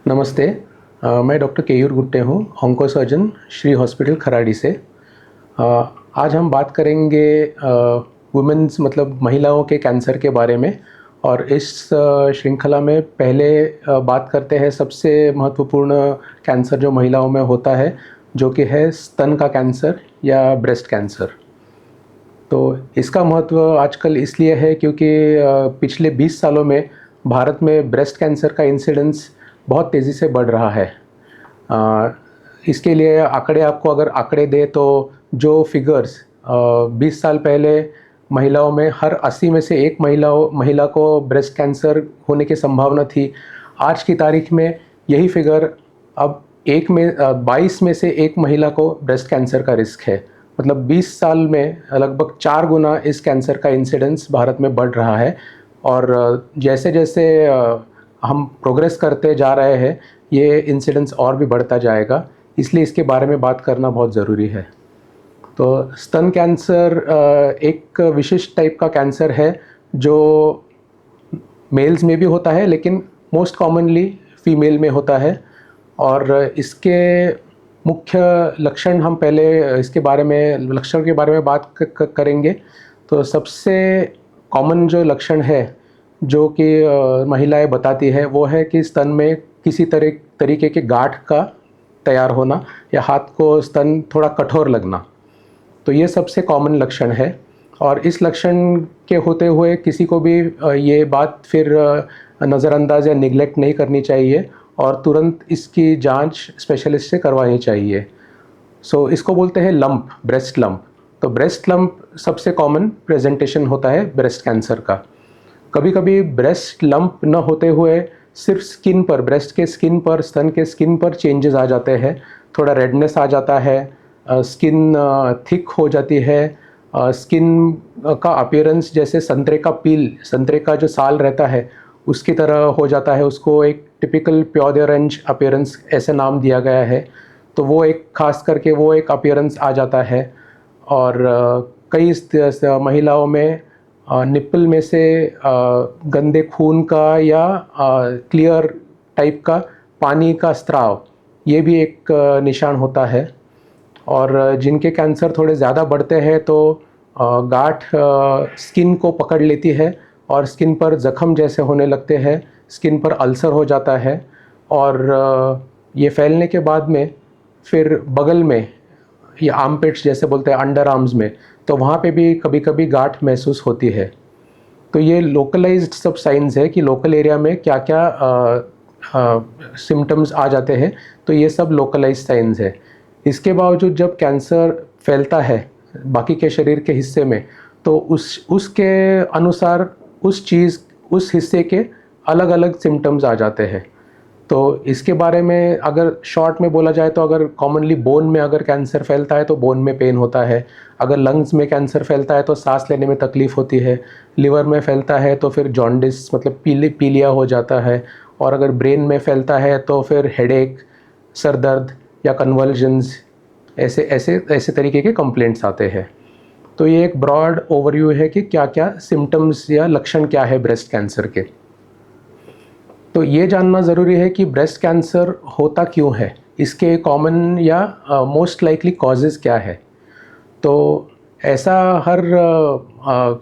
नमस्ते। मैं डॉक्टर केयूर गुट्टे हूँ, onco surgeon Shri hospital Kharadi से। अ, आज हम बात करेंगे वुमेन्स मतलब महिलाओं के कैंसर के बारे में। और इस श्रृंखला में पहले बात करते हैं सबसे महत्वपूर्ण कैंसर जो महिलाओं में होता है, जो कि है स्तन का कैंसर या ब्रेस्ट कैंसर। तो इसका महत्व आजकल इसलिए है क्योंकि पिछले 20 सालों में भारत में ब्रेस्ट कैंसर का इंसिडेंस बहुत तेज़ी से बढ़ रहा है। अ, इसके लिए आपको अगर आंकड़े दें तो जो फिगर्स 20 साल पहले महिलाओं में हर 80 में से एक महिला को ब्रेस्ट कैंसर होने की संभावना थी, आज की तारीख में यही फिगर अब 22 में से एक महिला को ब्रेस्ट कैंसर का रिस्क है। मतलब 20 साल में लगभग 4 गुना इस कैंसर का इंसिडेंस भारत में बढ़ रहा है। और जैसे जैसे हम प्रोग्रेस करते जा रहे हैं, ये इंसिडेंस और भी बढ़ता जाएगा, इसलिए इसके बारे में बात करना बहुत ज़रूरी है। तो स्तन कैंसर एक विशिष्ट टाइप का कैंसर है जो मेल्स में भी होता है, लेकिन मोस्ट कॉमनली फीमेल में होता है। और इसके मुख्य लक्षण हम पहले इसके बारे में लक्षण के बारे में बात करेंगे। तो सबसे कॉमन जो लक्षण है जो कि महिलाएं बताती है, वो है कि स्तन में किसी तरीके के गांठ का तैयार होना या हाथ को स्तन थोड़ा कठोर लगना। तो ये सबसे कॉमन लक्षण है। और इस लक्षण के होते हुए किसी को भी ये बात फिर नज़रअंदाज या निगलेक्ट नहीं करनी चाहिए और तुरंत इसकी जांच स्पेशलिस्ट से करवानी चाहिए। इसको बोलते हैं लंप, ब्रेस्ट लंप। तो ब्रेस्ट लंप सबसे कॉमन प्रेजेंटेशन होता है ब्रेस्ट कैंसर का। कभी कभी ब्रेस्ट लंप न होते हुए सिर्फ स्किन पर, ब्रेस्ट के स्किन पर, स्तन के स्किन पर चेंजेस आ जाते हैं। थोड़ा रेडनेस आ जाता है, स्किन थिक हो जाती है, स्किन का अपीयरेंस जैसे संतरे का जो साल रहता है उसकी तरह हो जाता है। उसको एक टिपिकल प्योर ऑरेंज अपीयरेंस ऐसे नाम दिया गया है। तो वो एक खास करके वो एक अपीयरेंस आ जाता है। और कई महिलाओं में निप्पल में से गंदे खून का या क्लियर टाइप का पानी का स्राव, ये भी एक निशान होता है। और जिनके कैंसर थोड़े ज़्यादा बढ़ते हैं तो गांठ स्किन को पकड़ लेती है और स्किन पर ज़ख़म जैसे होने लगते हैं, स्किन पर अल्सर हो जाता है। और ये फैलने के बाद में फिर बगल में या आर्मपिट्स जैसे बोलते हैं, अंडर आर्म्स में, तो वहाँ पे भी कभी कभी गांठ महसूस होती है। तो ये लोकलाइज्ड सब साइंस है कि लोकल एरिया में क्या क्या सिम्टम्स आ जाते हैं। तो ये सब लोकलाइज्ड साइंस है। इसके बावजूद जब कैंसर फैलता है बाकी के शरीर के हिस्से में, तो उसके अनुसार उस हिस्से के अलग अलग सिम्टम्स आ जाते हैं। तो इसके बारे में अगर शॉर्ट में बोला जाए तो अगर कॉमनली बोन में अगर कैंसर फैलता है तो बोन में पेन होता है। अगर लंग्स में कैंसर फैलता है तो सांस लेने में तकलीफ़ होती है। लिवर में फैलता है तो फिर जॉन्डिस मतलब पीलिया हो जाता है। और अगर ब्रेन में फैलता है तो फिर हेडेक, सर दर्द या कन्वल्जन्स, ऐसे ऐसे ऐसे तरीके के कंप्लेंट्स आते हैं। तो ये एक ब्रॉड ओवरव्यू है कि क्या क्या सिम्टम्स या लक्षण क्या है ब्रेस्ट कैंसर के। तो ये जानना ज़रूरी है कि ब्रेस्ट कैंसर होता क्यों है, इसके कॉमन या मोस्ट लाइकली कॉजेज़ क्या है। तो ऐसा हर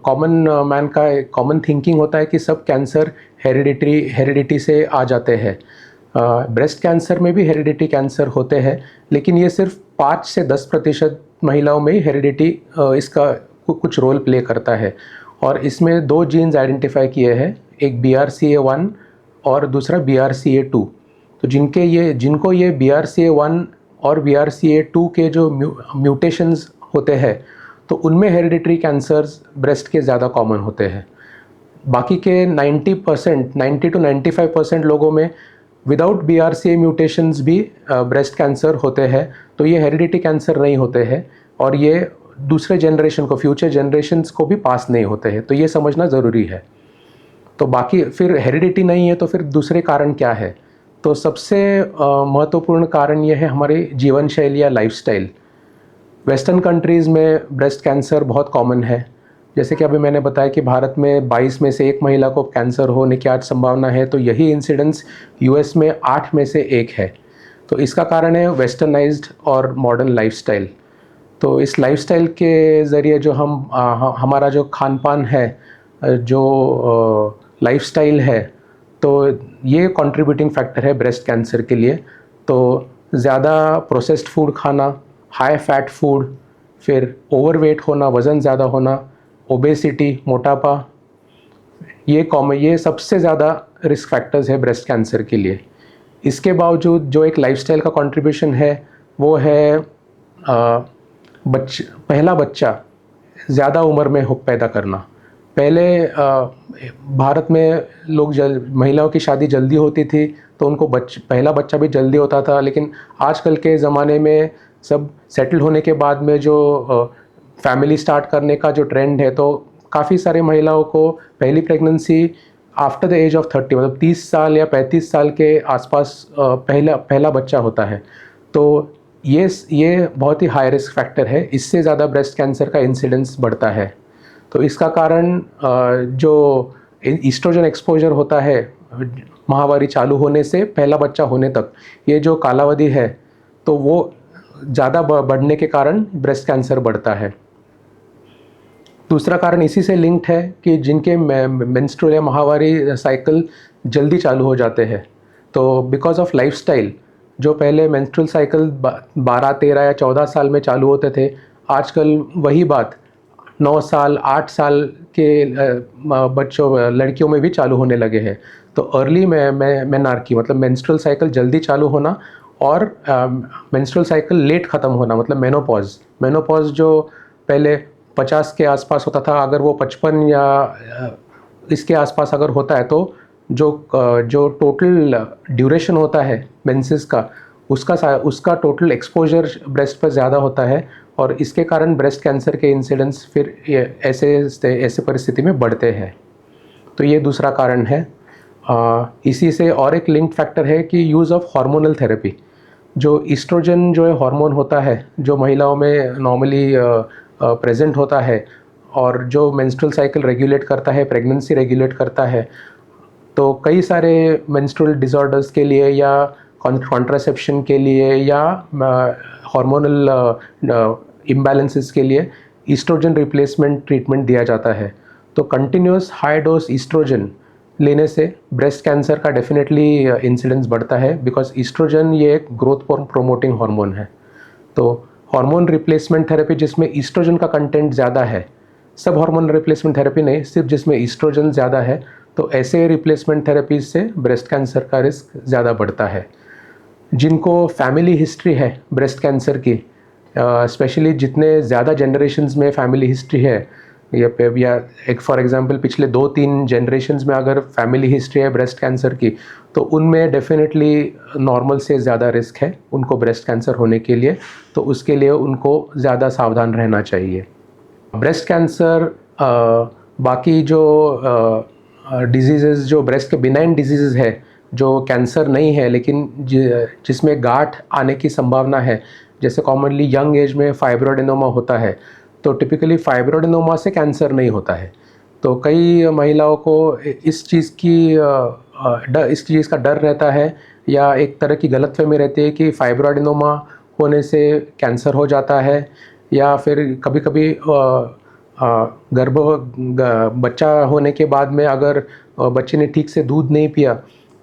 कॉमन मैन का कॉमन थिंकिंग होता है कि सब कैंसर हेरिडिटी से आ जाते हैं। ब्रेस्ट कैंसर में भी हेरिडिटी कैंसर होते हैं, लेकिन ये सिर्फ 5 से 10% महिलाओं में ही हेरिडिटी इसका कुछ रोल प्ले करता है। और इसमें 2 जीन्स आइडेंटिफाई किए हैं, एक BRCA1 और दूसरा BRCA2। तो जिनको ये BRCA1 और BRCA2 के जो म्यूटेशंस होते हैं, तो उनमें हेरिडिटरी कैंसर्स ब्रेस्ट के ज़्यादा कॉमन होते हैं। बाकी के 90 to 95% लोगों में विदाउट BRCA म्यूटेशंस भी ब्रेस्ट कैंसर होते हैं। तो ये हेरिडिटी कैंसर नहीं होते हैं और ये दूसरे जनरेशन को, फ्यूचर जनरेशन्स को भी पास नहीं होते हैं। तो ये समझना ज़रूरी है। तो बाकी फिर हेरिडिटी नहीं है तो फिर दूसरे कारण क्या है। तो सबसे महत्वपूर्ण कारण ये है हमारी जीवन शैली या लाइफस्टाइल। वेस्टर्न कंट्रीज़ में ब्रेस्ट कैंसर बहुत कॉमन है। जैसे कि अभी मैंने बताया कि भारत में 22 में से 1 महिला को कैंसर होने की आज संभावना है, तो यही इंसिडेंस यूएस में 8 में से 1 है। तो इसका कारण है वेस्टर्नाइज्ड और मॉडर्न लाइफस्टाइल। तो इस लाइफस्टाइल के ज़रिए जो हमारा जो खान पान है, जो लाइफस्टाइल है, तो ये कंट्रीब्यूटिंग फैक्टर है ब्रेस्ट कैंसर के लिए। तो ज़्यादा प्रोसेस्ड फूड खाना, हाई फैट फूड, फिर ओवरवेट होना, वज़न ज़्यादा होना, ओबेसिटी, मोटापा, ये सबसे ज़्यादा रिस्क फैक्टर्स है ब्रेस्ट कैंसर के लिए। इसके बावजूद जो एक लाइफस्टाइल का कंट्रीब्यूशन है वो है पहला बच्चा ज़्यादा उम्र में पैदा करना। पहले भारत में महिलाओं की शादी जल्दी होती थी, तो उनको पहला बच्चा भी जल्दी होता था। लेकिन आजकल के ज़माने में सब सेटल होने के बाद में जो फैमिली स्टार्ट करने का जो ट्रेंड है, तो काफ़ी सारे महिलाओं को पहली pregnancy after the age of 30, मतलब 30 साल या 35 साल के आसपास पहला बच्चा होता है। तो ये बहुत ही हाई रिस्क फैक्टर है, इससे ज़्यादा ब्रेस्ट कैंसर का इंसिडेंस बढ़ता है। तो इसका कारण जो ईस्ट्रोजन एक्सपोजर होता है माहवारी चालू होने से पहला बच्चा होने तक, ये जो कालावधि है, तो वो ज़्यादा बढ़ने के कारण ब्रेस्ट कैंसर बढ़ता है। दूसरा कारण इसी से लिंक्ड है कि जिनके मेंस्ट्रुअल या माहवारी साइकिल जल्दी चालू हो जाते हैं, तो बिकॉज ऑफ लाइफस्टाइल, जो पहले मेंस्ट्रुअल साइकिल 12, 13 या 14 साल में चालू होते थे, आजकल वही बात 9 साल, 8 साल के लड़कियों में भी चालू होने लगे हैं। तो अर्ली मेनार्की मतलब मेंस्ट्रुअल साइकिल जल्दी चालू होना, और मेंस्ट्रुअल साइकिल लेट ख़त्म होना मतलब मेनोपॉज जो पहले 50 के आसपास होता था, अगर वो 55 या इसके आसपास अगर होता है, तो जो टोटल ड्यूरेशन होता है मेंसेस का, उसका टोटल एक्सपोजर ब्रेस्ट पर ज़्यादा होता है, और इसके कारण ब्रेस्ट कैंसर के इंसिडेंस फिर ऐसे परिस्थिति में बढ़ते हैं। तो ये दूसरा कारण है। इसी से और एक लिंक फैक्टर है कि यूज़ ऑफ हार्मोनल थेरेपी। जो ईस्ट्रोजन जो है हार्मोन होता है, जो महिलाओं में नॉर्मली प्रेजेंट होता है, और जो मेंस्ट्रुअल साइकिल रेगुलेट करता है, प्रेगनेंसी रेगुलेट करता है। तो कई सारे मेंस्ट्रुअल डिसऑर्डर्स के लिए या कॉन्ट्रासेप्शन के लिए या हार्मोनल इम्बैलेंसेस के लिए ईस्ट्रोजन रिप्लेसमेंट ट्रीटमेंट दिया जाता है। तो कंटिन्यूस हाई डोज ईस्ट्रोजन लेने से ब्रेस्ट कैंसर का डेफिनेटली इंसिडेंस बढ़ता है, बिकॉज ईस्ट्रोजन ये एक ग्रोथ प्रोमोटिंग हार्मोन है। तो हार्मोन रिप्लेसमेंट थेरेपी जिसमें ईस्ट्रोजन का कंटेंट ज़्यादा है, सब हार्मोन रिप्लेसमेंट थेरेपी नहीं, सिर्फ जिसमें ईस्ट्रोजन ज़्यादा है, तो ऐसे रिप्लेसमेंट थेरेपीज से ब्रेस्ट कैंसर का रिस्क ज़्यादा बढ़ता है। जिनको फैमिली हिस्ट्री है ब्रेस्ट कैंसर की, स्पेशली जितने ज़्यादा जनरेशन्स में फैमिली हिस्ट्री है, या एक फॉर एग्जांपल पिछले 2-3 जनरेशन्स में अगर फैमिली हिस्ट्री है ब्रेस्ट कैंसर की, तो उनमें डेफिनेटली नॉर्मल से ज़्यादा रिस्क है उनको ब्रेस्ट कैंसर होने के लिए। तो उसके लिए उनको ज़्यादा सावधान रहना चाहिए। ब्रेस्ट कैंसर बाकी जो डिजीज़ जो ब्रेस्ट के बिनाइन डिजीज़ है, जो कैंसर नहीं है लेकिन जिसमें गांठ आने की संभावना है, जैसे कॉमनली यंग एज में फाइब्रोडेनोमा होता है, तो टिपिकली फाइब्रोडेनोमा से कैंसर नहीं होता है। तो कई महिलाओं को इस चीज़ का डर रहता है, या एक तरह की गलतफहमी रहती है कि फाइब्रोडेनोमा होने से कैंसर हो जाता है, या फिर कभी कभी बच्चा होने के बाद में अगर बच्चे ने ठीक से दूध नहीं पिया,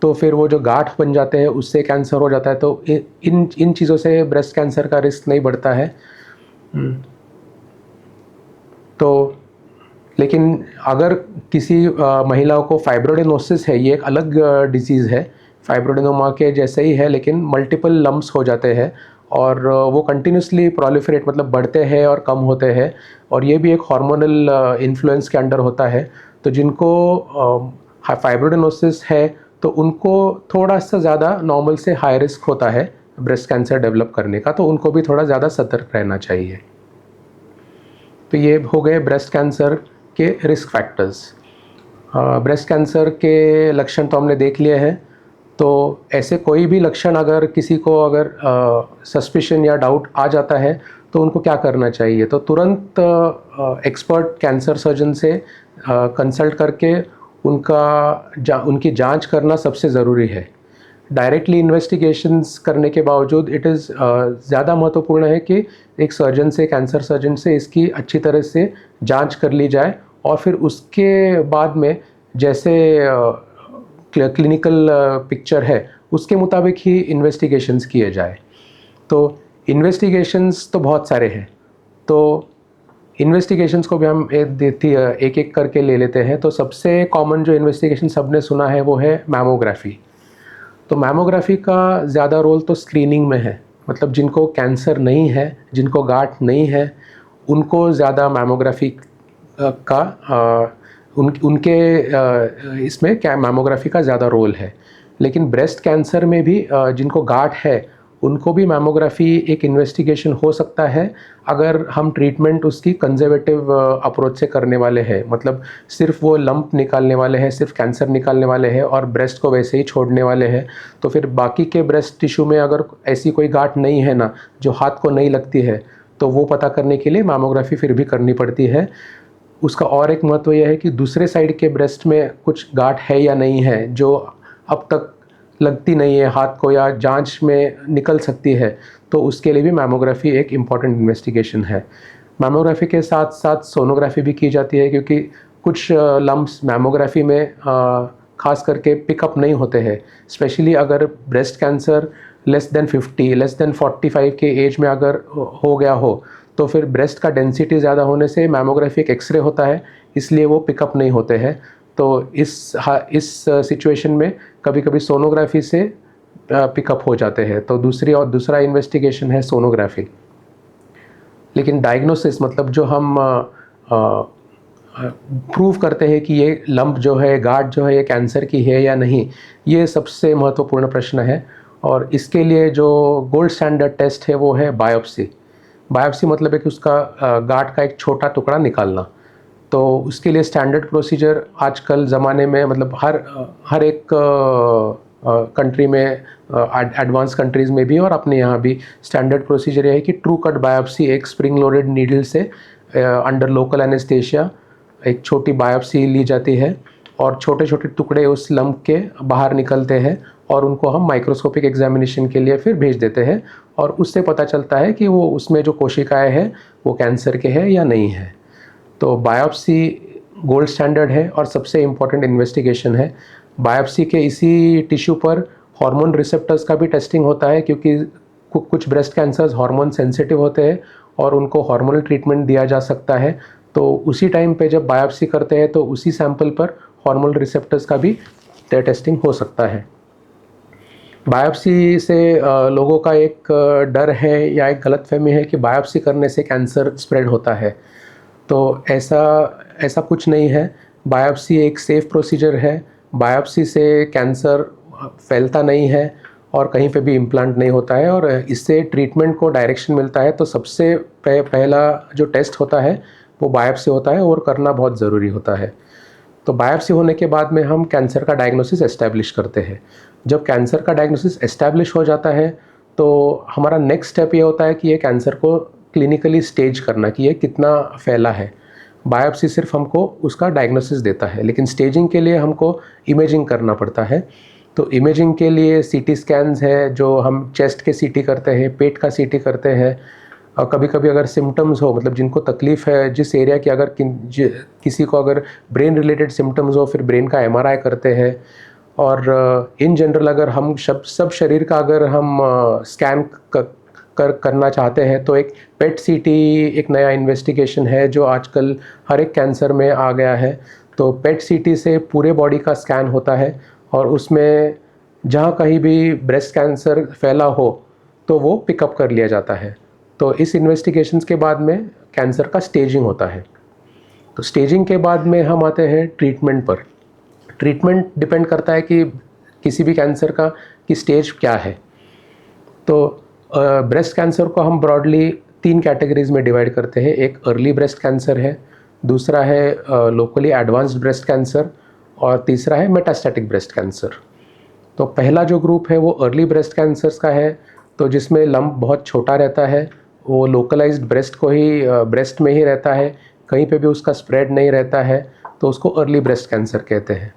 तो फिर वो जो गांठ बन जाते हैं उससे कैंसर हो जाता है। तो इन चीज़ों से ब्रेस्ट कैंसर का रिस्क नहीं बढ़ता है। तो लेकिन अगर किसी महिलाओं को फाइब्रोडेनोसिस है, ये एक अलग डिजीज़ है, फाइब्रोडेनोमा के जैसे ही है, लेकिन मल्टीपल लम्प्स हो जाते हैं, और वो कंटिन्यूसली प्रोलिफरेट मतलब बढ़ते हैं और कम होते हैं, और ये भी एक हार्मोनल इन्फ्लुएंस के अंडर होता है। तो जिनको फाइब्रोडेनोसिस है, तो उनको थोड़ा सा ज़्यादा नॉर्मल से हाई रिस्क होता है ब्रेस्ट कैंसर डेवलप करने का, तो उनको भी थोड़ा ज़्यादा सतर्क रहना चाहिए। तो ये हो गए ब्रेस्ट कैंसर के रिस्क फैक्टर्स। ब्रेस्ट कैंसर के लक्षण तो हमने देख लिए हैं। तो ऐसे कोई भी लक्षण अगर किसी को अगर सस्पिशन या डाउट आ जाता है, तो उनको क्या करना चाहिए? तो तुरंत एक्सपर्ट कैंसर सर्जन से कंसल्ट करके उनकी जांच करना सबसे ज़रूरी है। डायरेक्टली इन्वेस्टिगेशंस करने के बावजूद इट इज़ ज़्यादा महत्वपूर्ण है कि एक सर्जन से, कैंसर सर्जन से इसकी अच्छी तरह से जांच कर ली जाए और फिर उसके बाद में जैसे क्लिनिकल पिक्चर है उसके मुताबिक ही इन्वेस्टिगेशंस किए जाए। तो इन्वेस्टिगेशंस तो बहुत सारे हैं, तो इन्वेस्टिगेशंस को भी हम एक एक करके ले लेते हैं। तो सबसे कॉमन जो इन्वेस्टिगेशन सबने सुना है वो है मैमोग्राफी। तो मैमोग्राफी का ज़्यादा रोल तो स्क्रीनिंग में है, मतलब जिनको कैंसर नहीं है, जिनको गांठ नहीं है, उनको ज़्यादा मैमोग्राफी का उनके इसमें क्या मैमोग्राफी का ज़्यादा रोल है। लेकिन ब्रेस्ट कैंसर में भी जिनको गांठ है उनको भी मैमोग्राफी एक इन्वेस्टिगेशन हो सकता है, अगर हम ट्रीटमेंट उसकी कंजर्वेटिव अप्रोच से करने वाले हैं। मतलब सिर्फ वो लंप निकालने वाले हैं, सिर्फ कैंसर निकालने वाले हैं और ब्रेस्ट को वैसे ही छोड़ने वाले हैं, तो फिर बाकी के ब्रेस्ट टिश्यू में अगर ऐसी कोई गांठ नहीं है ना, जो हाथ को नहीं लगती है, तो वो पता करने के लिए मैमोग्राफी फिर भी करनी पड़ती है। उसका और एक महत्व यह है कि दूसरे साइड के ब्रेस्ट में कुछ गांठ है या नहीं है, जो अब तक लगती नहीं है हाथ को या जांच में निकल सकती है, तो उसके लिए भी मैमोग्राफी एक इम्पॉर्टेंट इन्वेस्टिगेशन है। मैमोग्राफी के साथ साथ सोनोग्राफी भी की जाती है, क्योंकि कुछ लम्प्स मैमोग्राफी में खास करके पिकअप नहीं होते हैं। स्पेशली अगर breast cancer less than 50, less than 45 के एज में अगर हो गया हो, तो फिर ब्रेस्ट का डेंसिटी ज़्यादा होने से मैमोग्राफी एक एक्सरे होता है, इसलिए वो पिकअप नहीं होते हैं। तो इस सिचुएशन में कभी कभी सोनोग्राफी से पिकअप हो जाते हैं। तो दूसरा इन्वेस्टिगेशन है सोनोग्राफी। लेकिन डायग्नोसिस, मतलब जो हम प्रूव करते हैं कि ये लंप जो है, गांठ जो है, ये कैंसर की है या नहीं, ये सबसे महत्वपूर्ण प्रश्न है। और इसके लिए जो गोल्ड स्टैंडर्ड टेस्ट है वो है बायोप्सी। बायोप्सी मतलब है कि उसका गांठ का एक छोटा टुकड़ा निकालना। तो उसके लिए स्टैंडर्ड प्रोसीजर आजकल ज़माने में, मतलब हर एक कंट्री में, एडवांस कंट्रीज़ में भी और अपने यहाँ भी स्टैंडर्ड प्रोसीजर ये है कि ट्रू कट बायोप्सी, एक स्प्रिंग लोडेड नीडल से अंडर लोकल एनेस्थेशिया एक छोटी बायोप्सी ली जाती है और छोटे छोटे टुकड़े उस लंप के बाहर निकलते हैं और उनको हम माइक्रोस्कोपिक एग्जामिनेशन के लिए फिर भेज देते हैं और उससे पता चलता है कि वो उसमें जो कोशिकाएं हैं वो कैंसर के हैं या नहीं है। तो बायोप्सी गोल्ड स्टैंडर्ड है और सबसे इम्पॉर्टेंट इन्वेस्टिगेशन है। बायोप्सी के इसी टिश्यू पर हार्मोन रिसेप्टर्स का भी टेस्टिंग होता है, क्योंकि कुछ ब्रेस्ट कैंसर्स हार्मोन सेंसिटिव होते हैं और उनको हार्मोनल ट्रीटमेंट दिया जा सकता है। तो उसी टाइम पे जब बायोप्सी करते हैं तो उसी सैंपल पर हार्मोनल रिसेप्टर्स का भी टेस्टिंग हो सकता है। बायोप्सी से लोगों का एक डर है या एक गलतफहमी है कि बायोप्सी करने से कैंसर स्प्रेड होता है। तो ऐसा कुछ नहीं है। बायोप्सी एक सेफ़ प्रोसीजर है। बायोप्सी से कैंसर फैलता नहीं है और कहीं पे भी इम्प्लांट नहीं होता है और इससे ट्रीटमेंट को डायरेक्शन मिलता है। तो सबसे पहला जो टेस्ट होता है वो बायोप्सी होता है और करना बहुत ज़रूरी होता है। तो बायोप्सी होने के बाद में हम कैंसर का डायग्नोसिस एस्टैब्लिश करते हैं। जब कैंसर का डायग्नोसिस एस्टैब्लिश हो जाता है तो हमारा नेक्स्ट स्टेप ये होता है कि ये कैंसर को क्लिनिकली स्टेज करना, कि ये कितना फैला है। बायोप्सी सिर्फ हमको उसका डायग्नोसिस देता है, लेकिन स्टेजिंग के लिए हमको इमेजिंग करना पड़ता है। तो इमेजिंग के लिए सीटी स्कैन्स है, जो हम चेस्ट के सीटी करते हैं, पेट का सीटी करते हैं। और कभी कभी अगर सिम्टम्स हो, मतलब जिनको तकलीफ़ है जिस एरिया की, अगर किसी को अगर ब्रेन रिलेटेड सिम्टम्स हो, फिर ब्रेन का एमआरआई करते हैं। और इन जनरल अगर हम सब शरीर का अगर हम स्कैन करना चाहते हैं तो एक पेट सीटी एक नया इन्वेस्टिगेशन है जो आजकल हर एक कैंसर में आ गया है। तो पेट सीटी से पूरे बॉडी का स्कैन होता है और उसमें जहाँ कहीं भी ब्रेस्ट कैंसर फैला हो तो वो पिकअप कर लिया जाता है। तो इस इन्वेस्टिगेशंस के बाद में कैंसर का स्टेजिंग होता है। तो स्टेजिंग के बाद में हम आते हैं ट्रीटमेंट पर। ट्रीटमेंट डिपेंड करता है कि किसी भी कैंसर का कि स्टेज क्या है। तो ब्रेस्ट कैंसर को हम ब्रॉडली 3 कैटेगरीज में डिवाइड करते हैं। एक अर्ली ब्रेस्ट कैंसर है, दूसरा है लोकली एडवांस्ड ब्रेस्ट कैंसर और तीसरा है मेटास्टैटिक ब्रेस्ट कैंसर। तो पहला जो ग्रुप है वो अर्ली ब्रेस्ट कैंसर्स का है, तो जिसमें लंप बहुत छोटा रहता है वो लोकलाइज्ड ब्रेस्ट को ही ब्रेस्ट में ही रहता है, कहीं पे भी उसका स्प्रेड नहीं रहता है, तो उसको अर्ली ब्रेस्ट कैंसर कहते हैं।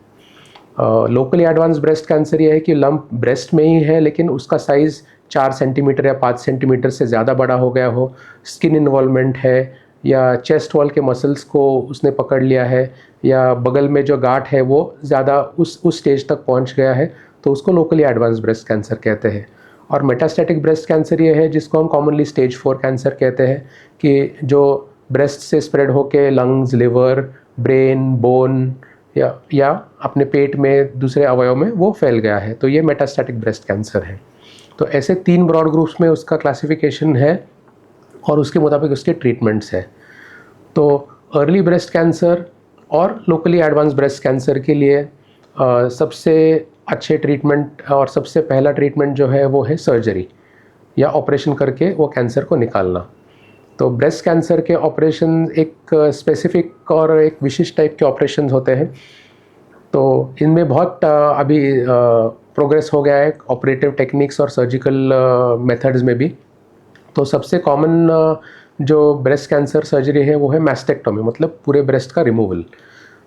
लोकली एडवांस ब्रेस्ट कैंसर ये है कि लंप ब्रेस्ट में ही है लेकिन उसका साइज़ 4 सेंटीमीटर या 5 सेंटीमीटर से ज़्यादा बड़ा हो गया हो, स्किन इन्वॉल्वमेंट है, या चेस्ट वॉल के मसल्स को उसने पकड़ लिया है, या बगल में जो गांठ है वो ज़्यादा उस स्टेज तक पहुंच गया है, तो उसको लोकली एडवांस ब्रेस्ट कैंसर कहते हैं। और मेटास्टैटिक ब्रेस्ट कैंसर ये है जिसको हम कॉमनली स्टेज 4 कैंसर कहते हैं, कि जो ब्रेस्ट से स्प्रेड होके लंग्स, लिवर, ब्रेन, बोन या अपने पेट में दूसरे अवयव में वो फैल गया है, तो ये मेटास्टैटिक ब्रेस्ट कैंसर है। तो ऐसे 3 ब्रॉड ग्रुप्स में उसका क्लासिफिकेशन है और उसके मुताबिक उसके ट्रीटमेंट्स है। तो अर्ली ब्रेस्ट कैंसर और लोकली एडवांस ब्रेस्ट कैंसर के लिए सबसे अच्छे ट्रीटमेंट और सबसे पहला ट्रीटमेंट जो है वो है सर्जरी या ऑपरेशन करके वो कैंसर को निकालना। तो ब्रेस्ट कैंसर के ऑपरेशन एक स्पेसिफिक और एक विशिष्ट टाइप के ऑपरेशन होते हैं। तो इनमें बहुत अभी प्रोग्रेस हो गया है ऑपरेटिव टेक्निक्स और सर्जिकल मेथड्स में भी। तो सबसे कॉमन जो ब्रेस्ट कैंसर सर्जरी है वो है मैस्टेक्टोमी, मतलब पूरे ब्रेस्ट का रिमूवल।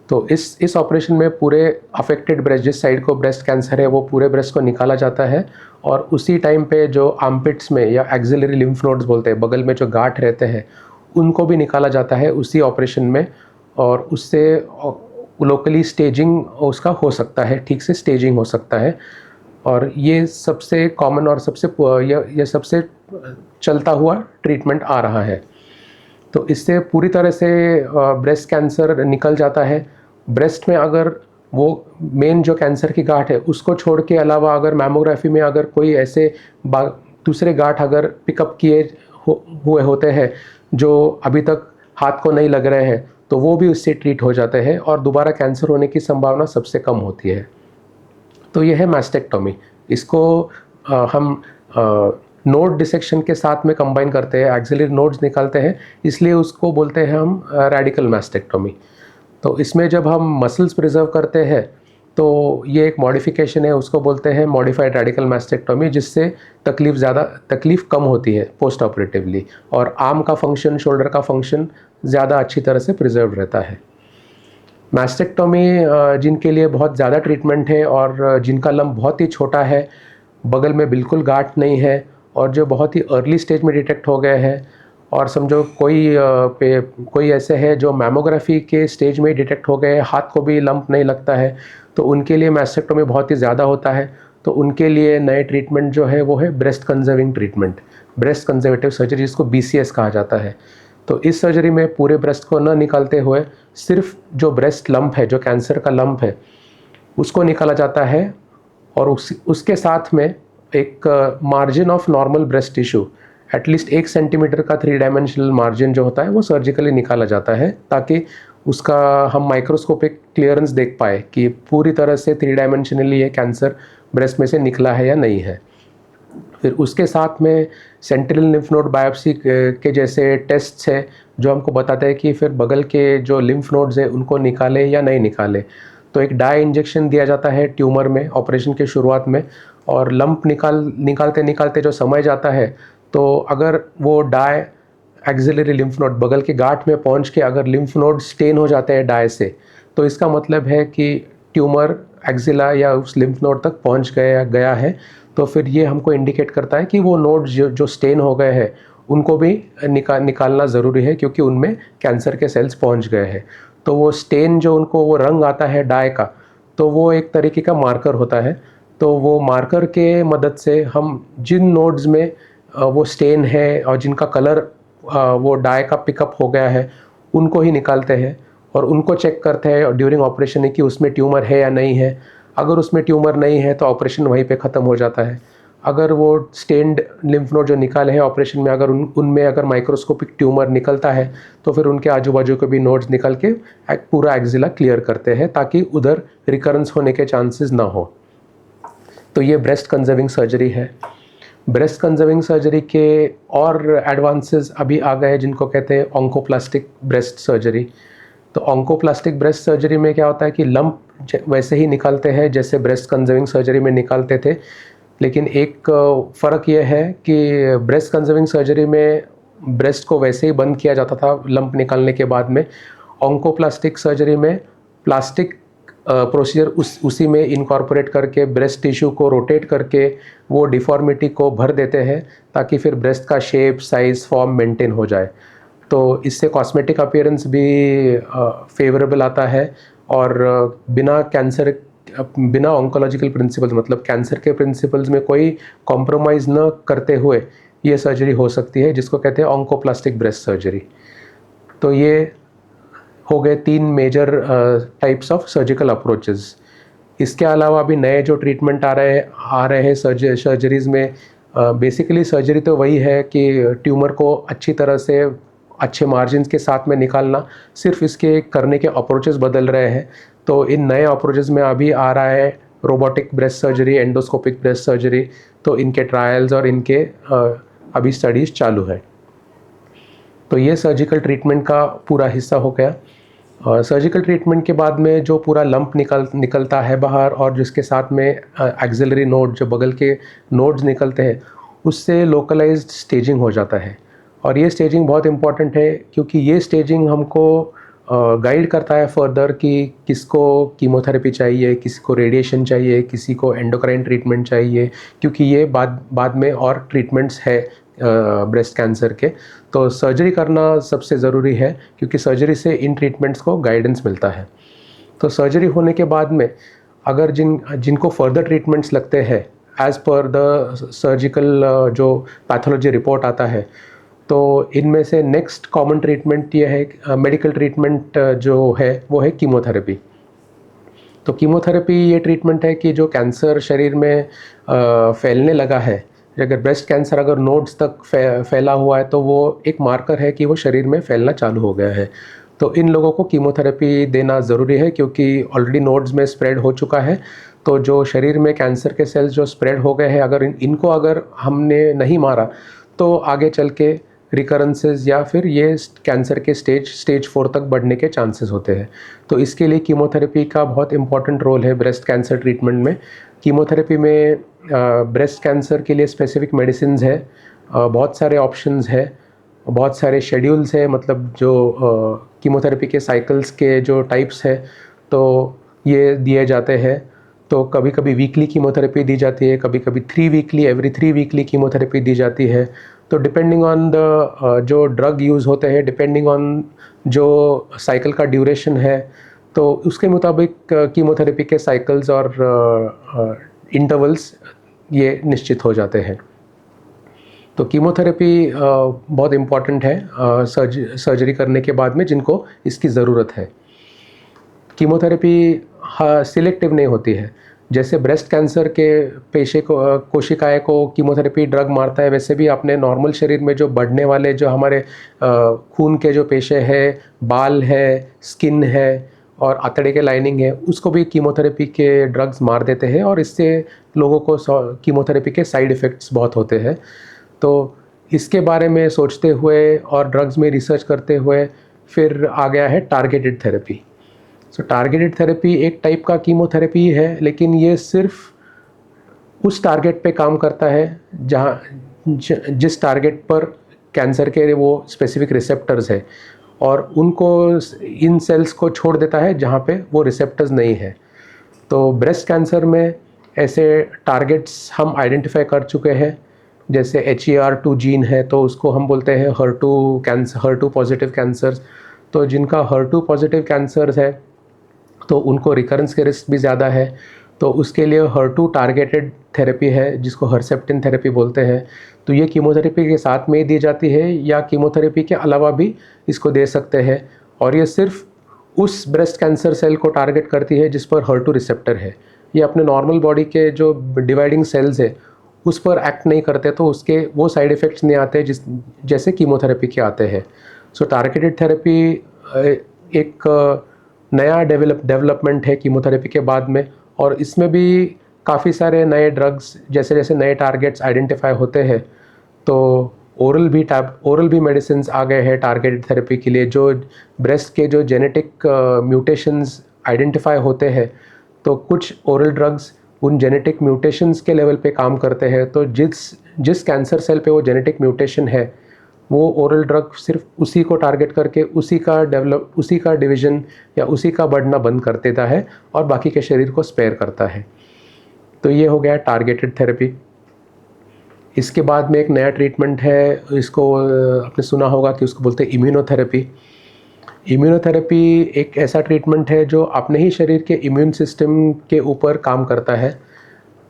तो इस ऑपरेशन में पूरे अफेक्टेड ब्रेस्ट, जिस साइड को ब्रेस्ट कैंसर है वो पूरे ब्रेस्ट को निकाला जाता है, और उसी टाइम पे जो आर्मपिट्स में या एक्सिलरी लिम्फ नोड्स बोलते हैं, बगल में जो गांठ रहते हैं, उनको भी निकाला जाता है उसी ऑपरेशन में, और उससे लोकली स्टेजिंग उसका हो सकता है, ठीक से स्टेजिंग हो सकता है। और ये सबसे कॉमन और ये सबसे चलता हुआ ट्रीटमेंट आ रहा है। तो इससे पूरी तरह से ब्रेस्ट कैंसर निकल जाता है। ब्रेस्ट में अगर वो मेन जो कैंसर की गांठ है उसको छोड़ के अलावा अगर मैमोग्राफी में अगर कोई ऐसे दूसरे गांठ अगर पिकअप किए हुए होते हैं जो अभी तक हाथ को नहीं लग रहे हैं, तो वो भी उससे ट्रीट हो जाते हैं और दोबारा कैंसर होने की संभावना सबसे कम होती है। तो यह है मैस्टेक्टोमी। इसको हम नोड डिसेक्शन के साथ में कंबाइन करते हैं, एक्सिलरी नोड्स निकालते हैं, इसलिए उसको बोलते हैं हम रेडिकल मैस्टेक्टोमी। तो इसमें जब हम मसल्स प्रिजर्व करते हैं तो ये एक मॉडिफिकेशन है, उसको बोलते हैं मॉडिफाइड रेडिकल मैस्टेक्टोमी, जिससे तकलीफ़ कम होती है पोस्ट ऑपरेटिवली, और आर्म का फंक्शन, शोल्डर का फंक्शन ज़्यादा अच्छी तरह से प्रिजर्व रहता है। मैस्टेक्टोमी जिनके लिए बहुत ज़्यादा ट्रीटमेंट है और जिनका लंप बहुत ही छोटा है, बगल में बिल्कुल गांठ नहीं है, और जो बहुत ही अर्ली स्टेज में डिटेक्ट हो गए हैं, और समझो कोई ऐसे है जो मैमोग्राफी के स्टेज में डिटेक्ट हो गए, हाथ को भी लंप नहीं लगता है, तो उनके लिए मैस्टेक्टोमी बहुत ही ज़्यादा होता है। तो उनके लिए नए ट्रीटमेंट जो है वो है breast conserving treatment, breast conservative surgery, जिसको BCS कहा जाता है। तो इस सर्जरी में पूरे ब्रेस्ट को न निकालते हुए सिर्फ जो ब्रेस्ट लंप है, जो कैंसर का लंप है, उसको निकाला जाता है, और उसके साथ में एक margin of normal breast tissue, at least 1 centimetre का 3 डायमेंशनल मार्जिन जो होता है वो सर्जिकली निकाला जाता है, ताकि उसका हम माइक्रोस्कोपिक क्लियरेंस देख पाए कि पूरी तरह से 3 डायमेंशनली ये कैंसर ब्रेस्ट में से निकला है या नहीं है। फिर उसके साथ में सेंट्रल लिम्फ नोड बायोप्सी के जैसे टेस्ट्स है जो हमको बताते हैं कि फिर बगल के जो लिम्फ नोड्स है उनको निकाले या नहीं निकाले। तो एक डाई इंजेक्शन दिया जाता है ट्यूमर में ऑपरेशन के शुरुआत में, और लंप निकालते निकालते जो समय जाता है, तो अगर वो डाई एक्सिलरी लिम्फ नोड बगल के गांठ में पहुंच के अगर लिम्फ नोड स्टेन हो जाते हैं डाई से, तो इसका मतलब है कि ट्यूमर एक्सिला या उस लिम्फ नोड तक पहुंच गया है। तो फिर ये हमको इंडिकेट करता है कि वो नोड जो स्टेन हो गए हैं उनको भी निकालना ज़रूरी है, क्योंकि उनमें कैंसर के सेल्स पहुंच गए हैं। तो वो स्टेन जो उनको वो रंग आता है डाई का, तो वो एक तरीके का मार्कर होता है। तो वो मार्कर के मदद से हम जिन नोड्स में वो स्टेन है और जिनका कलर वो डाई का पिकअप हो गया है, उनको ही निकालते हैं और उनको चेक करते हैं ड्यूरिंग ऑपरेशन कि उसमें ट्यूमर है या नहीं है। अगर उसमें ट्यूमर नहीं है तो ऑपरेशन वहीं पे ख़त्म हो जाता है। अगर वो स्टेन्ड लिम्फ नोड जो निकाले हैं ऑपरेशन में, अगर उनमें अगर माइक्रोस्कोपिक ट्यूमर निकलता है, तो फिर उनके आजू बाजू के भी नोड्स निकल के पूरा एक्सिला क्लियर करते हैं, ताकि उधर रिकरेंस होने के चांसेस ना हो। तो ये ब्रेस्ट कंजर्विंग सर्जरी है। ब्रेस्ट कंजर्विंग सर्जरी के और एडवांसेस अभी आ गए हैं, जिनको कहते हैं ऑन्कोप्लास्टिक ब्रेस्ट सर्जरी। तो ऑन्कोप्लास्टिक ब्रेस्ट सर्जरी में क्या होता है कि लंप वैसे ही निकालते हैं जैसे ब्रेस्ट कंजर्विंग सर्जरी में निकालते थे, लेकिन एक फ़र्क ये है कि ब्रेस्ट कंजर्विंग सर्जरी में ब्रेस्ट को वैसे ही बंद किया जाता था लंप निकालने के बाद में, ऑन्कोप्लास्टिक सर्जरी में प्लास्टिक प्रोसीजर उसी में इनकॉर्पोरेट करके ब्रेस्ट टिश्यू को रोटेट करके वो डिफॉर्मिटी को भर देते हैं, ताकि फिर ब्रेस्ट का शेप, साइज़, फॉर्म मेंटेन हो जाए। तो इससे कॉस्मेटिक अपीयरेंस भी फेवरेबल आता है, और बिना ऑन्कोलॉजिकल प्रिंसिपल्स, मतलब कैंसर के प्रिंसिपल्स में कोई कॉम्प्रोमाइज़ न करते हुए ये सर्जरी हो सकती है, जिसको कहते हैं ऑन्कोप्लास्टिक ब्रेस्ट सर्जरी। तो ये हो गए 3 major types of surgical approaches. इसके अलावा भी नए जो ट्रीटमेंट आ रहे हैं सर्जरीज़ में, बेसिकली सर्जरी तो वही है कि ट्यूमर को अच्छी तरह से अच्छे मार्जिन्स के साथ में निकालना, सिर्फ इसके करने के अप्रोचेस बदल रहे हैं। तो इन नए अप्रोचेस में अभी आ रहा है robotic breast surgery, endoscopic breast surgery, तो इनके ट्रायल्स और इनके अभी स्टडीज़ चालू है। तो ये सर्जिकल ट्रीटमेंट का पूरा हिस्सा हो गया। सर्जिकल ट्रीटमेंट के बाद में जो पूरा लंप निकलता है बाहर, और जिसके साथ में एक्सिलरी नोड, जो बगल के नोड्स निकलते हैं, उससे लोकलाइज्ड स्टेजिंग हो जाता है। और ये स्टेजिंग बहुत इम्पॉर्टेंट है, क्योंकि ये स्टेजिंग हमको गाइड करता है फर्दर कि किसको कीमोथेरेपी चाहिए, किसी को रेडिएशन चाहिए, किसी को एंडोक्राइन ट्रीटमेंट चाहिए, क्योंकि ये बाद में और ट्रीटमेंट्स है ब्रेस्ट कैंसर के। तो सर्जरी करना सबसे ज़रूरी है, क्योंकि सर्जरी से इन ट्रीटमेंट्स को गाइडेंस मिलता है। तो सर्जरी होने के बाद में अगर जिनको फर्दर ट्रीटमेंट्स लगते हैं एज़ पर द सर्जिकल जो पैथोलॉजी रिपोर्ट आता है, तो इनमें से नेक्स्ट कॉमन ट्रीटमेंट ये है, मेडिकल ट्रीटमेंट जो है वो है कीमोथेरेपी। तो कीमोथेरेपी ये ट्रीटमेंट है कि जो कैंसर शरीर में फैलने लगा है, अगर ब्रेस्ट कैंसर अगर नोड्स तक फैला हुआ है, तो वो एक मार्कर है कि वो शरीर में फैलना चालू हो गया है। तो इन लोगों को कीमोथेरेपी देना ज़रूरी है, क्योंकि ऑलरेडी नोड्स में स्प्रेड हो चुका है। तो जो शरीर में कैंसर के सेल्स जो स्प्रेड हो गए हैं, अगर इनको अगर हमने नहीं मारा, तो आगे चल के रिकरेंसेस या फिर ये कैंसर के स्टेज 4 तक बढ़ने के चांसेस होते हैं। तो इसके लिए कीमोथेरेपी का बहुत इंपॉर्टेंट रोल है ब्रेस्ट कैंसर ट्रीटमेंट में। कीमोथेरेपी में ब्रेस्ट कैंसर के लिए स्पेसिफिक मेडिसिन्स है, बहुत सारे ऑप्शंस है, बहुत सारे शेड्यूल्स है, मतलब जो कीमोथेरेपी के साइकिल्स के जो टाइप्स है, तो ये दिए जाते हैं। तो कभी कभी वीकली कीमोथेरेपी दी जाती है, कभी कभी एवरी 3 वीकली कीमोथेरेपी दी जाती है। तो डिपेंडिंग ऑन द जो ड्रग यूज़ होते हैं, डिपेंडिंग ऑन जो साइकिल का ड्यूरेशन है, तो उसके मुताबिक कीमोथेरेपी के साइकिल्स और इंटरवल्स ये निश्चित हो जाते हैं। तो कीमोथेरेपी बहुत इम्पॉर्टेंट है सर्जरी करने के बाद में जिनको इसकी ज़रूरत है। कीमोथेरेपी सिलेक्टिव नहीं होती है। जैसे ब्रेस्ट कैंसर के कोशिकाएं को कीमोथेरेपी ड्रग मारता है, वैसे भी अपने नॉर्मल शरीर में जो बढ़ने वाले जो हमारे खून के जो पेशे हैं, बाल है, स्किन है और आंतड़े के लाइनिंग है, उसको भी कीमोथेरेपी के ड्रग्स मार देते हैं, और इससे लोगों को कीमोथेरेपी के साइड इफ़ेक्ट्स बहुत होते हैं। तो इसके बारे में सोचते हुए और ड्रग्स में रिसर्च करते हुए फिर आ गया है टारगेटेड थेरेपी। सो टारगेटेड थेरेपी एक टाइप का कीमोथेरेपी है, लेकिन ये सिर्फ उस टारगेट पे काम करता है जिस टारगेट पर कैंसर के वो स्पेसिफिक रिसेप्टर्स है, और उनको इन सेल्स को छोड़ देता है जहाँ पे वो रिसेप्टर्स नहीं है। तो ब्रेस्ट कैंसर में ऐसे टारगेट्स हम आइडेंटिफाई कर चुके हैं, जैसे HER2 जीन है, तो उसको हम बोलते हैं HER2 पॉजिटिव कैंसर्स। तो जिनका HER2 पॉजिटिव कैंसर्स है, तो उनको रिकरेंस के रिस्क भी ज़्यादा है। तो उसके लिए HER2 टारगेटेड थेरेपी है, जिसको हर्सेप्टिन थेरेपी बोलते हैं। तो ये कीमोथेरेपी के साथ में ही दी जाती है, या कीमोथेरेपी के अलावा भी इसको दे सकते हैं। और ये सिर्फ उस ब्रेस्ट कैंसर सेल को टारगेट करती है जिस पर HER2 रिसेप्टर है। ये अपने नॉर्मल बॉडी के जो डिवाइडिंग सेल्स है उस पर एक्ट नहीं करते, तो उसके वो साइड इफ़ेक्ट्स नहीं आते जैसे कीमोथेरेपी के आते हैं। सो टारगेटेड थेरेपी एक नया डेवलपमेंट है कीमोथेरेपी के बाद में, और इसमें भी काफ़ी सारे नए ड्रग्स, जैसे जैसे नए टारगेट्स आइडेंटिफाई होते हैं, तो ओरल भी मेडिसिन आ गए हैं टारगेटेड थेरेपी के लिए। जो ब्रेस्ट के जो जेनेटिक म्यूटेशंस आइडेंटिफाई होते हैं, तो कुछ ओरल ड्रग्स उन जेनेटिक म्यूटेशंस के लेवल पे काम करते हैं। तो जिस कैंसर सेल पे वो जेनेटिक म्यूटेशन है, वो ओरल ड्रग सिर्फ उसी को टारगेट करके उसी का डिवीज़न या उसी का बढ़ना बंद कर देता है और बाकी के शरीर को स्पेयर करता है। तो ये हो गया टारगेटेड थेरेपी। इसके बाद में एक नया ट्रीटमेंट है, इसको आपने सुना होगा कि उसको बोलते हैं इम्यूनोथेरेपी। इम्यूनोथेरेपी एक ऐसा ट्रीटमेंट है जो अपने ही शरीर के इम्यून सिस्टम के ऊपर काम करता है।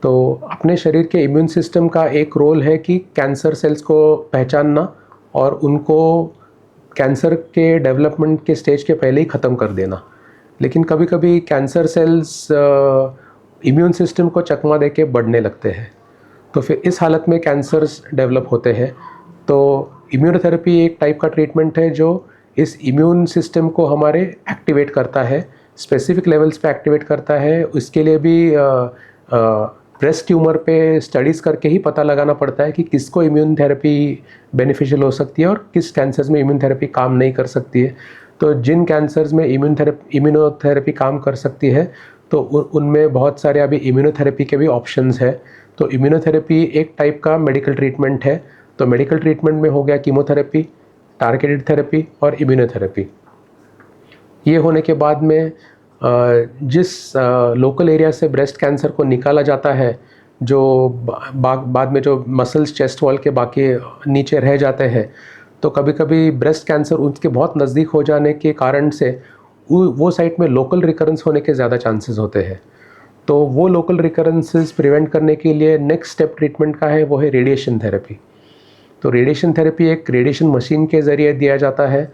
तो अपने शरीर के इम्यून सिस्टम का एक रोल है कि कैंसर सेल्स को पहचानना और उनको कैंसर के डेवलपमेंट के स्टेज के पहले ही ख़त्म कर देना। लेकिन कभी कभी कैंसर सेल्स इम्यून सिस्टम को चकमा दे के बढ़ने लगते हैं, तो फिर इस हालत में कैंसर्स डेवलप होते हैं। तो इम्यूनोथेरेपी एक टाइप का ट्रीटमेंट है जो इस इम्यून सिस्टम को हमारे एक्टिवेट करता है, स्पेसिफिक लेवल्स पे एक्टिवेट करता है। उसके लिए भी ब्रेस्ट ट्यूमर पे स्टडीज़ करके ही पता लगाना पड़ता है कि किसको इम्यून थेरेपी बेनिफिशियल हो सकती है और किस कैंसर्स में इम्यून थेरेपी काम नहीं कर सकती है। तो जिन कैंसर्स में इम्यूनोथेरेपी काम कर सकती है तो उनमें बहुत सारे अभी इम्यूनोथेरेपी के भी ऑप्शंस है। तो इम्यूनोथेरेपी एक टाइप का मेडिकल ट्रीटमेंट है। तो मेडिकल ट्रीटमेंट में हो गया कीमोथेरेपी, टारगेटेड थेरेपी और इम्यूनोथेरेपी। ये होने के बाद में जिस लोकल एरिया से ब्रेस्ट कैंसर को निकाला जाता है, जो बाद में जो मसल्स चेस्ट वॉल के बाकी नीचे रह जाते हैं, तो कभी कभी ब्रेस्ट कैंसर उसके बहुत नज़दीक हो जाने के कारण से वो साइट में लोकल रिकरेंस होने के ज़्यादा चांसेस होते हैं। तो वो लोकल रिकरेंसेस प्रिवेंट करने के लिए नेक्स्ट स्टेप ट्रीटमेंट का है, वो है रेडिएशन थेरेपी। तो रेडिएशन थेरेपी एक रेडिएशन मशीन के ज़रिए दिया जाता है।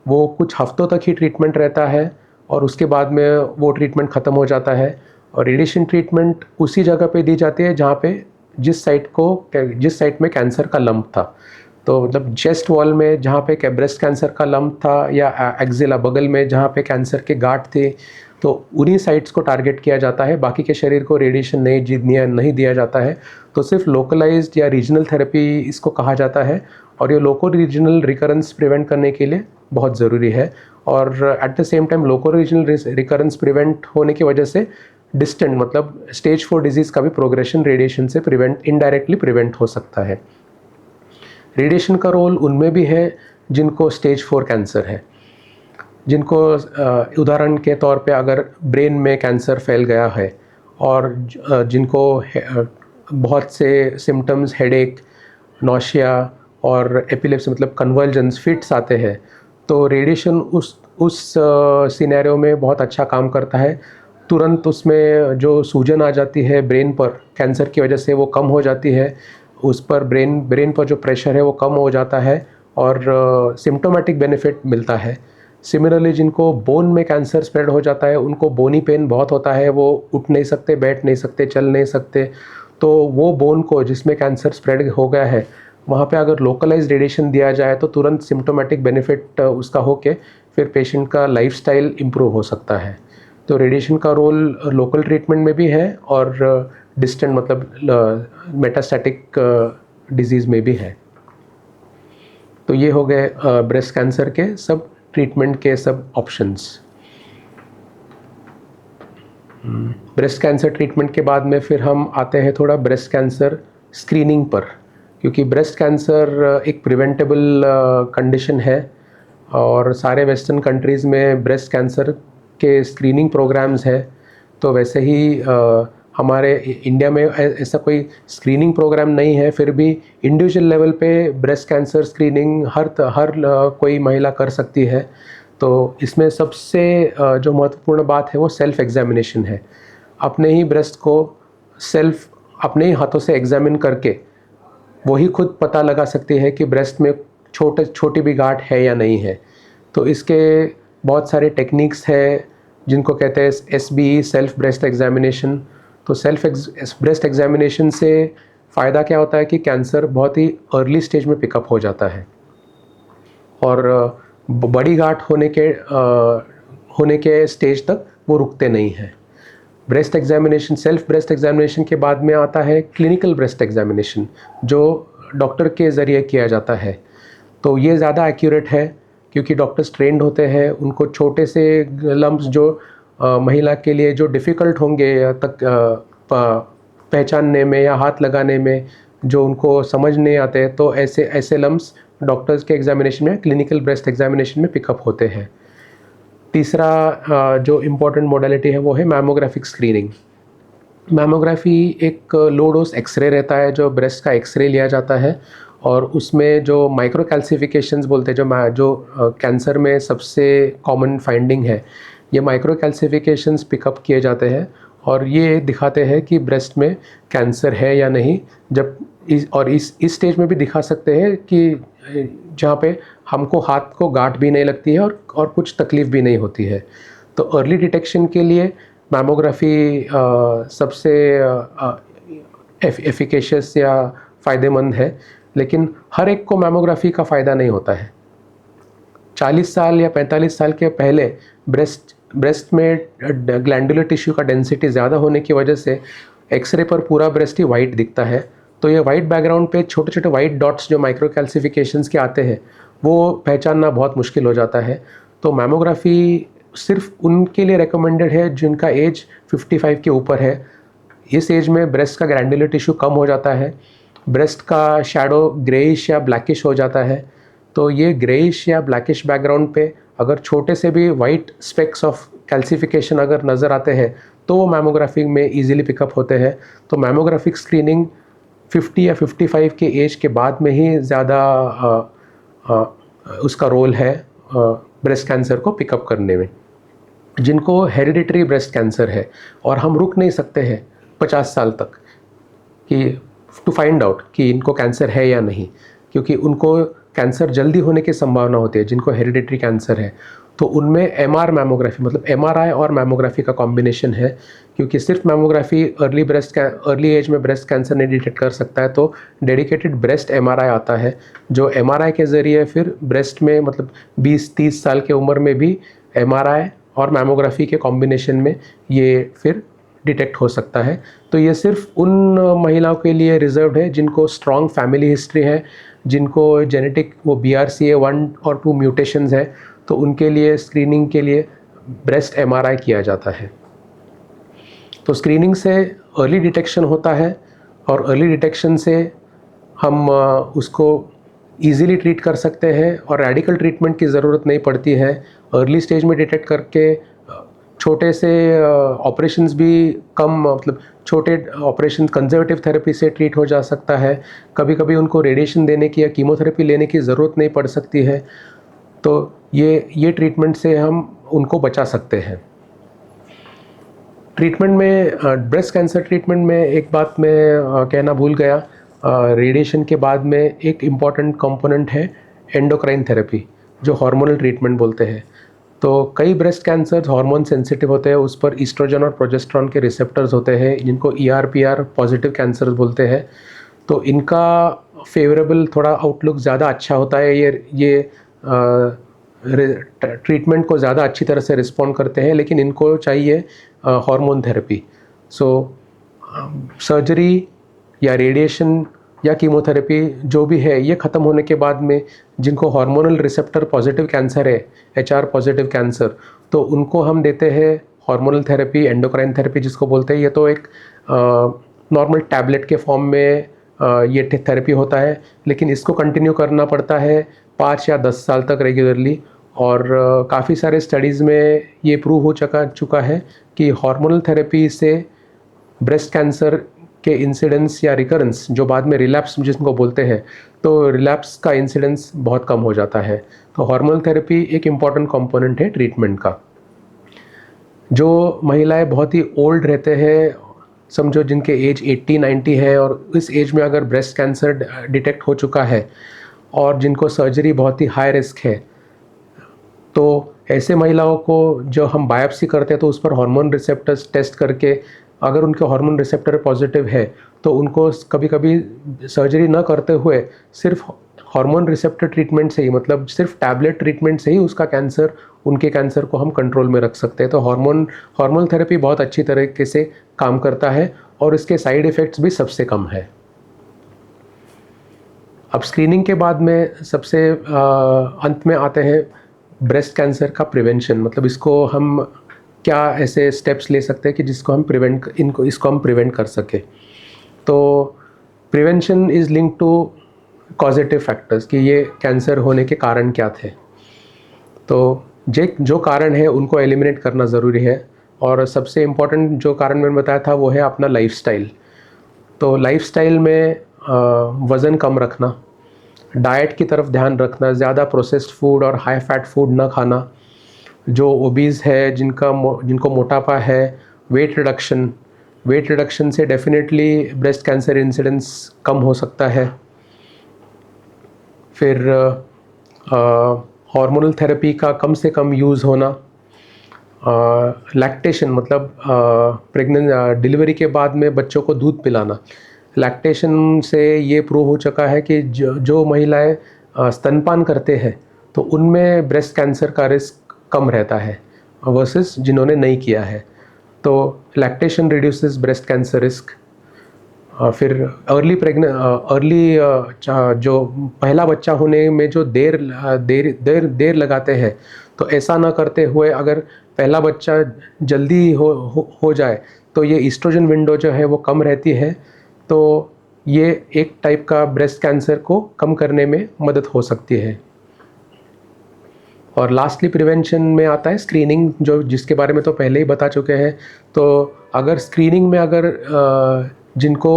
वो कुछ हफ्तों तक ही ट्रीटमेंट रहता है और उसके बाद में वो ट्रीटमेंट ख़त्म हो जाता है। और रेडिएशन ट्रीटमेंट उसी जगह पे दी जाती है जहाँ पे जिस साइट में कैंसर का लंप था। तो मतलब चेस्ट वॉल में जहाँ पे ब्रेस्ट कैंसर का लंप था या एक्जिला बगल में जहाँ पे कैंसर के गांठ थे, तो उन्हीं साइट्स को टारगेट किया जाता है। बाकी के शरीर को रेडिएशन नहीं दिया जाता है। तो सिर्फ लोकलाइज्ड या रीजनल थेरेपी इसको कहा जाता है और ये लोको रीजनल रिकरेंस प्रिवेंट करने के लिए बहुत ज़रूरी है। और at the same time loco regional recurrence prevent होने की वजह से डिस्टेंट मतलब स्टेज 4 डिजीज़ का भी प्रोग्रेशन रेडिएशन से इनडायरेक्टली प्रिवेंट हो सकता है। रेडिएशन का रोल उनमें भी है जिनको स्टेज 4 कैंसर है, जिनको उदाहरण के तौर पे अगर ब्रेन में कैंसर फैल गया है और जिनको बहुत से सिम्टम्स हेडेक, नौशिया और एपिलेप्सी मतलब कन्वर्जेंस फिट्स आते हैं, तो रेडिएशन उस सिनेरियो में बहुत अच्छा काम करता है। तुरंत उसमें जो सूजन आ जाती है ब्रेन पर कैंसर की वजह से वो कम हो जाती है। उस पर ब्रेन पर जो प्रेशर है वो कम हो जाता है और सिम्टोमेटिक बेनिफिट मिलता है। सिमिलरली जिनको बोन में कैंसर स्प्रेड हो जाता है उनको बोनी पेन बहुत होता है, वो उठ नहीं सकते, बैठ नहीं सकते, चल नहीं सकते। तो वो बोन को जिसमें कैंसर स्प्रेड हो गया है वहाँ पे अगर लोकलाइज रेडिएशन दिया जाए तो तुरंत सिम्टोमेटिक बेनिफिट उसका होके फिर पेशेंट का लाइफस्टाइल इम्प्रूव हो सकता है। तो रेडिएशन का रोल लोकल ट्रीटमेंट में भी है और डिस्टेंट मतलब मेटास्टैटिक डिजीज़ में भी है। तो ये हो गए ब्रेस्ट कैंसर के सब ट्रीटमेंट के सब ऑप्शंस। ब्रेस्ट कैंसर ट्रीटमेंट के बाद में फिर हम आते हैं थोड़ा ब्रेस्ट कैंसर स्क्रीनिंग पर, क्योंकि ब्रेस्ट कैंसर एक प्रिवेंटेबल कंडीशन है और सारे वेस्टर्न कंट्रीज़ में ब्रेस्ट कैंसर के स्क्रीनिंग प्रोग्राम्स है। तो वैसे ही हमारे इंडिया में ऐसा कोई स्क्रीनिंग प्रोग्राम नहीं है, फिर भी इंडिविजुअल लेवल पे ब्रेस्ट कैंसर स्क्रीनिंग हर कोई महिला कर सकती है। तो इसमें सबसे जो महत्वपूर्ण बात है वो सेल्फ एग्जामिनेशन है। अपने ही ब्रेस्ट को अपने ही हाथों से एग्जामिन करके वही खुद पता लगा सकती है कि ब्रेस्ट में छोटी भी गांठ है या नहीं है। तो इसके बहुत सारे टेक्निक्स है जिनको कहते हैं SBE सेल्फ ब्रेस्ट एग्जामिनेशन। तो सेल्फ ब्रेस्ट एग्जामिनेशन से फ़ायदा क्या होता है कि कैंसर बहुत ही अर्ली स्टेज में पिकअप हो जाता है और बड़ी गांठ होने के स्टेज तक वो रुकते नहीं हैं। Breast examination self breast examination के बाद में आता है क्लिनिकल ब्रेस्ट एग्जामिनेशन, जो डॉक्टर के ज़रिए किया जाता है। तो ये ज़्यादा एक्यूरेट है क्योंकि डॉक्टर्स ट्रेंड होते हैं। उनको छोटे से लम्प्स जो महिला के लिए जो डिफ़िकल्ट होंगे तक पहचानने में या हाथ लगाने में, जो उनको समझ नहीं आते, तो ऐसे लम्प्स डॉक्टर्स के एग्जामिनेशन में, क्लिनिकल ब्रेस्ट एग्जामिनेशन में पिकअप होते हैं। तीसरा जो इम्पॉर्टेंट मोडालिटी है वो है मैमोग्राफिक स्क्रीनिंग। मैमोग्राफी एक लो डोज एक्सरे रहता है, जो ब्रेस्ट का एक्सरे लिया जाता है और उसमें जो माइक्रो कैल्सिफिकेशंस बोलते हैं, जो कैंसर में सबसे कॉमन फाइंडिंग है, ये माइक्रो कैल्सिफिकेशंस पिकअप किए जाते हैं और ये दिखाते हैं कि ब्रेस्ट में कैंसर है या नहीं। जब इस स्टेज में भी दिखा सकते हैं कि जहाँ पे हमको हाथ को गांठ भी नहीं लगती है और कुछ तकलीफ़ भी नहीं होती है। तो अर्ली डिटेक्शन के लिए मैमोग्राफी सबसे एफिकेशियस या फ़ायदेमंद है, लेकिन हर एक को मैमोग्राफी का फ़ायदा नहीं होता है। 40 साल या 45 साल के पहले ब्रेस्ट में ग्लैंडुलर टिश्यू का डेंसिटी ज़्यादा होने की वजह से एक्सरे पर पूरा ब्रेस्ट ही वाइट दिखता है। तो ये वाइट बैकग्राउंड पे छोटे छोटे वाइट डॉट्स जो माइक्रो कैल्सिफिकेशंस के आते हैं, वो पहचानना बहुत मुश्किल हो जाता है। तो मैमोग्राफी सिर्फ उनके लिए रेकमेंडेड है जिनका एज 55 के ऊपर है। इस एज में ब्रेस्ट का ग्लैंडुलर टिश्यू कम हो जाता है, ब्रेस्ट का शैडो ग्रेइश या ब्लैकिश हो जाता है। तो ये ग्रेइश या ब्लैकिश बैकग्राउंड पे अगर छोटे से भी वाइट स्पेक्स ऑफ कैल्सिफिकेशन अगर नज़र आते हैं तो वो मैमोग्राफी में इजीली पिकअप होते हैं। तो मैमोग्राफिक स्क्रीनिंग 50 या 55 के एज के बाद में ही ज़्यादा उसका रोल है ब्रेस्ट कैंसर को पिकअप करने में। जिनको हेरिडिटरी ब्रेस्ट कैंसर है और हम रुक नहीं सकते हैं 50 साल तक कि टू फाइंड आउट कि इनको कैंसर है या नहीं, क्योंकि उनको कैंसर जल्दी होने की संभावना होती है जिनको हेरिडिटरी कैंसर है। तो उनमें एमआर मैमोग्राफी मतलब एमआरआई और मैमोग्राफी का कॉम्बिनेशन है, क्योंकि सिर्फ मैमोग्राफी अर्ली एज में ब्रेस्ट कैंसर नहीं डिटेक्ट कर सकता है। तो डेडिकेटेड ब्रेस्ट एमआरआई आता है, जो एमआरआई के ज़रिए फिर ब्रेस्ट में मतलब 20-30 साल के उम्र में भी एमआरआई और मैमोग्राफी के कॉम्बिनेशन में ये फिर डिटेक्ट हो सकता है। तो ये सिर्फ उन महिलाओं के लिए रिजर्व्ड है जिनको स्ट्रॉन्ग फैमिली हिस्ट्री है, जिनको जेनेटिक वो BRCA1 और 2 म्यूटेशंस है, तो उनके लिए स्क्रीनिंग के लिए ब्रेस्ट एमआरआई किया जाता है। तो स्क्रीनिंग से अर्ली डिटेक्शन होता है और अर्ली डिटेक्शन से हम उसको ईज़िली ट्रीट कर सकते हैं और रेडिकल ट्रीटमेंट की ज़रूरत नहीं पड़ती है। अर्ली स्टेज में डिटेक्ट करके छोटे से ऑपरेशंस भी कम मतलब छोटे ऑपरेशन कंजर्वेटिव थेरेपी से ट्रीट हो जा सकता है। कभी कभी उनको रेडिएशन देने की या कीमोथेरेपी लेने की ज़रूरत नहीं पड़ सकती है। तो ये ट्रीटमेंट से हम उनको बचा सकते हैं। ट्रीटमेंट में ब्रेस्ट कैंसर ट्रीटमेंट में एक बात मैं कहना भूल गया, रेडिएशन के बाद में एक इम्पॉर्टेंट कंपोनेंट है एंडोक्राइन थेरेपी, जो हार्मोनल ट्रीटमेंट बोलते हैं। तो कई ब्रेस्ट कैंसर हार्मोन सेंसिटिव होते हैं, उस पर ईस्ट्रोजन और प्रोजेस्टेरॉन के रिसेप्टर्स होते हैं, जिनको ER/PR पॉजिटिव कैंसर बोलते हैं। तो इनका फेवरेबल थोड़ा आउटलुक ज़्यादा अच्छा होता है। ये ट्रीटमेंट को ज़्यादा अच्छी तरह से रिस्पॉन्ड करते हैं, लेकिन इनको चाहिए हार्मोन थेरेपी। सो सर्जरी या रेडिएशन या कीमोथेरेपी जो भी है, ये ख़त्म होने के बाद में जिनको हार्मोनल रिसेप्टर पॉजिटिव कैंसर है, HR पॉजिटिव कैंसर, तो उनको हम देते हैं हार्मोनल थेरेपी, एंडोक्राइन थेरेपी जिसको बोलते हैं। ये तो एक नॉर्मल टैबलेट के फॉर्म में ये थेरेपी होता है, लेकिन इसको कंटिन्यू करना पड़ता है 5 या 10 साल तक रेगुलरली। और काफ़ी सारे स्टडीज़ में ये प्रूव हो चुका है कि हार्मोनल थेरेपी से ब्रेस्ट कैंसर के इंसिडेंस या रिकरेंस, जो बाद में रिलैप्स जिसको बोलते हैं, तो रिलैप्स का इंसिडेंस बहुत कम हो जाता है। तो हार्मोनल थेरेपी एक इम्पॉर्टेंट कंपोनेंट है ट्रीटमेंट का। जो महिलाएं बहुत ही ओल्ड रहते हैं, समझो जिनके एज 80-90 है और इस एज में अगर ब्रेस्ट कैंसर डिटेक्ट हो चुका है और जिनको सर्जरी बहुत ही हाई रिस्क है, तो ऐसे महिलाओं को जो हम बायोप्सी करते हैं तो उस पर हार्मोन रिसेप्टर्स टेस्ट करके अगर उनके हार्मोन रिसेप्टर पॉजिटिव है तो उनको कभी कभी सर्जरी न करते हुए सिर्फ हार्मोन रिसेप्टर ट्रीटमेंट से ही, मतलब सिर्फ टैबलेट ट्रीटमेंट से ही उनके कैंसर को हम कंट्रोल में रख सकते हैं। तो हार्मोनल थेरेपी बहुत अच्छी तरीके से काम करता है और इसके साइड इफ़ेक्ट्स भी सबसे कम है। अब स्क्रीनिंग के बाद में सबसे अंत में आते हैं ब्रेस्ट कैंसर का प्रिवेंशन, मतलब इसको हम क्या ऐसे स्टेप्स ले सकते हैं कि जिसको हम इसको हम प्रिवेंट कर सके। तो prevention is link to causative factors कि ये कैंसर होने के कारण क्या थे। तो जो कारण है उनको एलिमिनेट करना ज़रूरी है। और सबसे इम्पोर्टेंट जो कारण मैंने बताया था वो है अपना लाइफस्टाइल। तो लाइफस्टाइल में वज़न कम रखना, डाइट की तरफ ध्यान रखना, ज़्यादा प्रोसेस्ड फूड और हाई फैट फूड ना खाना। जो ओबीज़ है, जिनको मोटापा है, वेट रिडक्शन से डेफिनेटली ब्रेस्ट कैंसर इंसिडेंस कम हो सकता है। फिर हार्मोनल थेरेपी का कम से कम यूज़ होना। लैक्टेशन मतलब डिलीवरी के बाद में बच्चों को दूध पिलाना। लैक्टेशन से ये प्रूव हो चुका है कि जो महिलाएं स्तनपान करते हैं तो उनमें ब्रेस्ट कैंसर का रिस्क कम रहता है वर्सेस जिन्होंने नहीं किया है। तो lactation reduces breast cancer risk. फिर अर्ली जो पहला बच्चा होने में जो देर लगाते हैं, तो ऐसा ना करते हुए अगर पहला बच्चा जल्दी हो जाए तो ये ईस्ट्रोजन विंडो जो है वो कम रहती है। तो ये एक टाइप का ब्रेस्ट कैंसर को कम करने में मदद हो सकती है। और लास्टली प्रिवेंशन में आता है स्क्रीनिंग, जिसके बारे में तो पहले ही बता चुके हैं। तो अगर स्क्रीनिंग में जिनको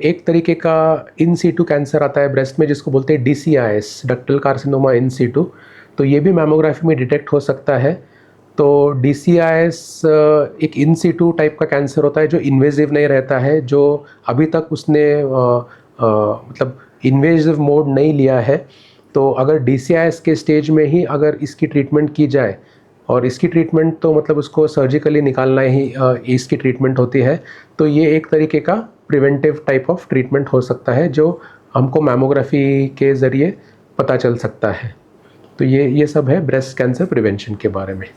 एक तरीके का इन सीटू कैंसर आता है ब्रेस्ट में, जिसको बोलते हैं DCIS, ductal carcinoma in situ, तो ये भी मैमोग्राफी में डिटेक्ट हो सकता है। तो DCIS एक इन सीटू टाइप का कैंसर होता है जो इन्वेजिव नहीं रहता है, जो अभी तक उसने मतलब इन्वेजिव मोड नहीं लिया है। तो अगर DCIS के स्टेज में ही अगर इसकी ट्रीटमेंट की जाए, और इसकी ट्रीटमेंट तो मतलब उसको सर्जिकली निकालना ही इसकी ट्रीटमेंट होती है, तो ये एक तरीके का प्रिवेंटिव टाइप ऑफ ट्रीटमेंट हो सकता है जो हमको मैमोग्राफी के ज़रिए पता चल सकता है। तो ये सब है ब्रेस्ट कैंसर प्रिवेंशन के बारे में।